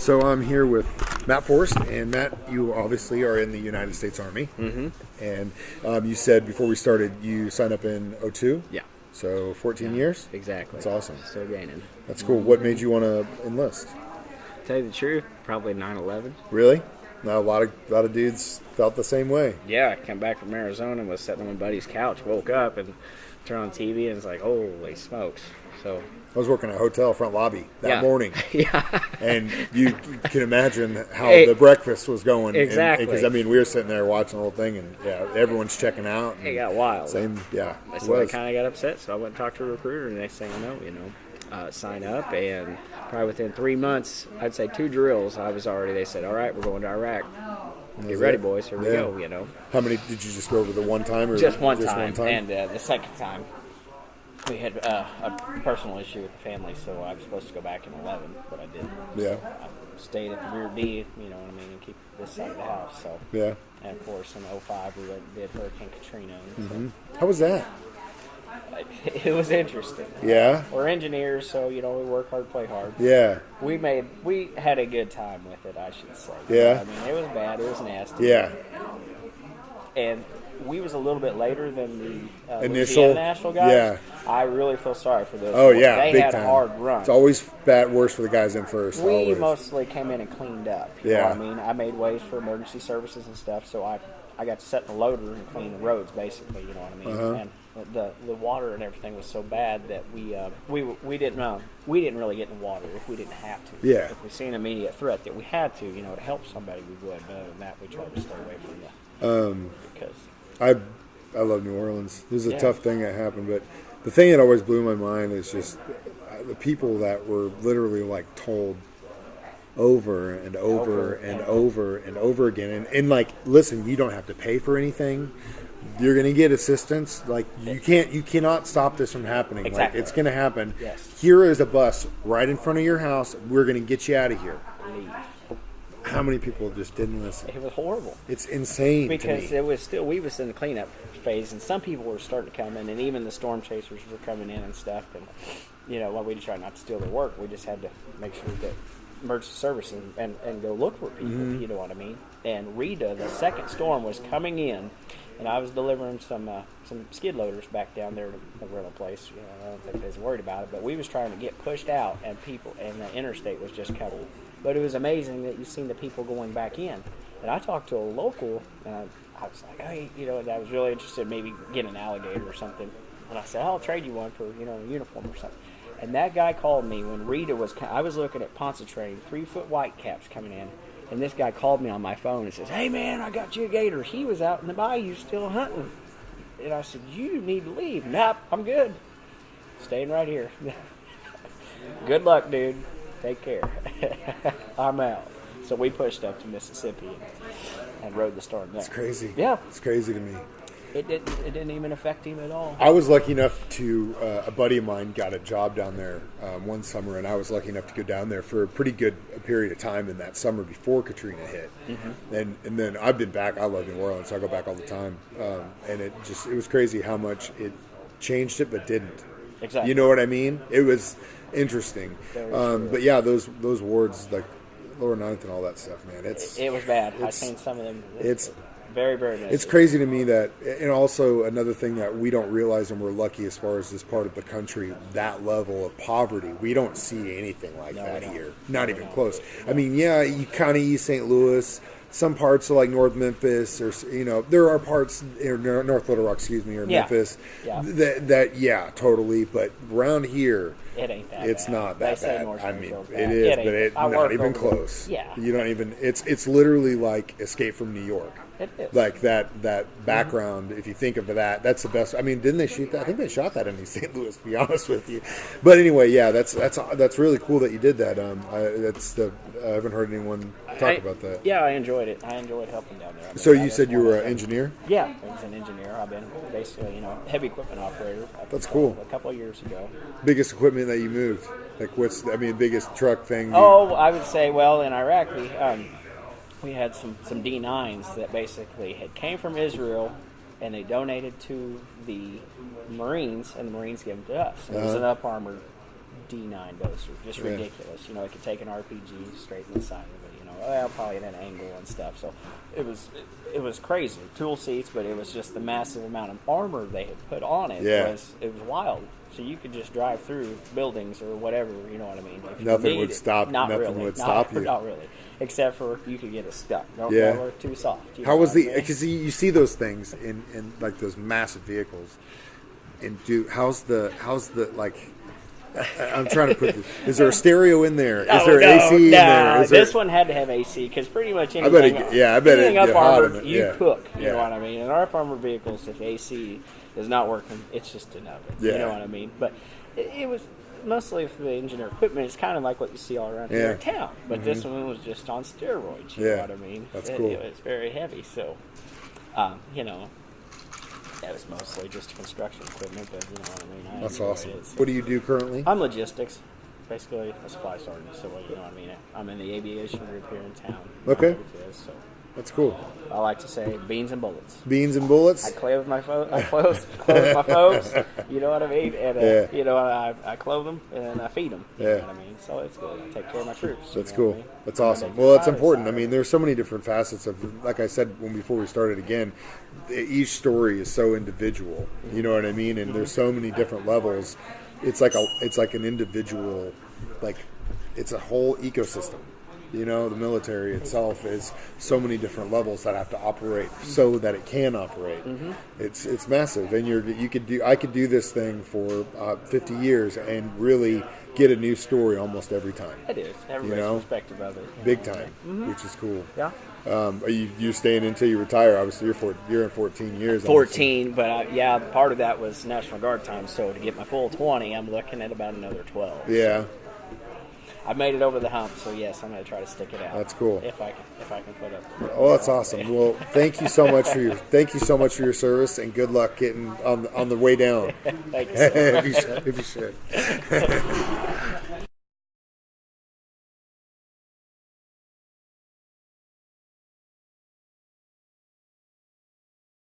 So I'm here with Matt Forrest, and Matt, you obviously are in the United States Army. Mm-hmm. And you said before we started you signed up in '02? Yeah. So 14 years? Exactly. That's awesome. Still gaining. That's cool. What made you want to enlist? Tell you the truth, probably 9/11. Really? Now, a lot of dudes felt the same way. Yeah, I came back from Arizona and was sitting on my buddy's couch, woke up and turned on TV and it's like, holy smokes. So I was working at a hotel front lobby that morning. Yeah. And you can imagine how the breakfast was going. Exactly. Because, we were sitting there watching the whole thing, and everyone's checking out. It got wild. So I kind of got upset, so I went and talked to a recruiter, and they say, sign up. And probably within 3 months, I'd say 2 drills, they said, all right, we're going to Iraq. Get ready, boys. Here we go, How many did you just go over the one time? Or just one time. And the second time, we had a personal issue with the family, so I was supposed to go back in 11, but I didn't. Yeah. So I stayed at the rear D, and keep this side of the house. So yeah. And of course, in 05, we did Hurricane Katrina. Mm-hmm. How was that? It was interesting. Yeah. We're engineers, so we work hard, play hard. Yeah. We had a good time with it, I should say. Yeah. It was bad. It was nasty. Yeah. And we was a little bit later than the initial National guys. Yeah. I really feel sorry for those. Oh yeah, they big had time. a hard run. It's always worse for the guys in first. We always. mostly came in and cleaned up. You know what I mean? I made ways for emergency services and stuff, so I got to set in the loader and clean the roads, basically. You know what I mean? Uh-huh. And the water and everything was so bad that we didn't really get in the water if we didn't have to. Yeah. If we see an immediate threat that we had to, to help somebody, we would. But other than that, we tried to stay away from it. Because I love New Orleans. This is a tough thing that happened, but the thing that always blew my mind is just the people that were literally told over and over and over and over again. And listen, you don't have to pay for anything. You're going to get assistance. You cannot stop this from happening. Exactly. It's going to happen. Yes. Here is a bus right in front of your house. We're going to get you out of here. leave. How many people just didn't listen? It was horrible. It's insane because to me. it was still, we was in the cleanup phase, and some people were starting to come in, and even the storm chasers were coming in and stuff. And while we tried not to steal their work, we just had to make sure that emergency services and go look for people. Mm-hmm. You know what I mean? And Rita, the second storm, was coming in, and I was delivering some skid loaders back down there to the rental place. I don't think they was worried about it, but we was trying to get pushed out, and the interstate was just covered. But it was amazing that you seen the people going back in. And I talked to a local, and I was like, hey, and I was really interested in maybe getting an alligator or something. And I said, I'll trade you one for, a uniform or something. And that guy called me when Rita I was looking at Pontchartrain, 3-foot whitecaps coming in. And this guy called me on my phone and says, hey, man, I got you a gator. He was out in the bayou still hunting. And I said, you need to leave. Nope, I'm good. Staying right here. Good luck, dude. Take care. I'm out. So we pushed up to Mississippi and rode the storm there. It's crazy. Yeah. It's crazy to me. It didn't even affect him at all. I was lucky enough to, a buddy of mine got a job down there one summer, and I was lucky enough to go down there for a pretty good period of time in that summer before Katrina hit. Mm-hmm. And then I've been back. I love New Orleans, so I go back all the time. And it was crazy how much it changed it, but didn't. Exactly. You know what I mean? It was interesting. But yeah, those wards, like Lower Ninth and all that stuff, man, it was bad. I've seen some of them. It's very, very nice. It's crazy to me that, and also another thing that we don't realize, and we're lucky as far as this part of the country, that level of poverty, we don't see anything like that here. Not even close. I mean, yeah, you kind of East St. Louis, some parts of like North Memphis, or there are parts North Little Rock, or Memphis, that totally. But around here, it ain't that. It's bad. not that they say bad. North I mean, bad. it is, but it's not even close. Yeah, you don't even. It's literally like Escape from New York. It is. Like that background. Mm-hmm. If you think of that, that's the best. I mean, didn't they shoot that? I think they shot that in East St. Louis. To be honest with you, but anyway, yeah, that's really cool that you did that. I haven't heard anyone talk about that. Yeah, I enjoyed it. I enjoyed helping down there. So you said you were an engineer? Yeah, I was an engineer. I've been basically, heavy equipment operator. That's cool. A couple of years ago. Biggest equipment that you moved? Like biggest truck thing? I would say, well, in Iraq, we had some D9s that basically came from Israel, and they donated to the Marines, and the Marines gave them to us. It was an up-armored 59 doser, just ridiculous. You know, it could take an RPG straight in the side of it. You know, well, probably at an angle and stuff. So it was crazy. Tool seats, but it was just the massive amount of armor they had put on it. It was wild. So you could just drive through buildings or whatever, you know what I mean? Nothing would stop. Nothing would stop you. Not really, except for you could get it stuck. They were too soft. How was because you see those things in like those massive vehicles, and how's the like? I'm trying to put. Is there a stereo in there? Is there AC in there? This one had to have AC because pretty much anything. I bet it get hot in it. You cook. You know what I mean? In our armored vehicles, if AC is not working, it's just an oven. You know what I mean? But it was mostly for the engineer equipment. It's kind of like what you see all around here in town. But this one was just on steroids. You know what I mean? That's cool. It was very heavy. So, you know. That was mostly just construction equipment, but you know what I mean. That's awesome. What do you do currently? I'm logistics, basically a supply sergeant. So you know what I mean. I'm in the aviation group here in town. Okay. So that's cool. I like to say beans and bullets. Beans and bullets. I clothe my folks. My folks. You know what I mean. And you know, I clothe them and I feed them. You know what I mean. So it's good. I take care of my troops. That's cool. I mean? That's awesome. Well, that's important. I mean, there's so many different facets of, like I said before we started again, each story is so individual. You know what I mean? And there's so many different levels. It's like an individual, like it's a whole ecosystem. You know, the military itself is so many different levels that have to operate so that it can operate. It's massive, and I could do this thing for 50 years and really get a new story almost every time. It is. Everybody's perspective of it. Big time, which is cool. Yeah. Are you staying until you retire? Obviously, you're in 14 years. 14, but part of that was National Guard time. So to get my full 20, I'm looking at about another 12. Yeah. I made it over the hump, so yes, I'm going to try to stick it out. That's cool. If I can put up. Oh, that's awesome. Well, thank you so much for your service, and good luck getting on the way down. Thank you. If you should.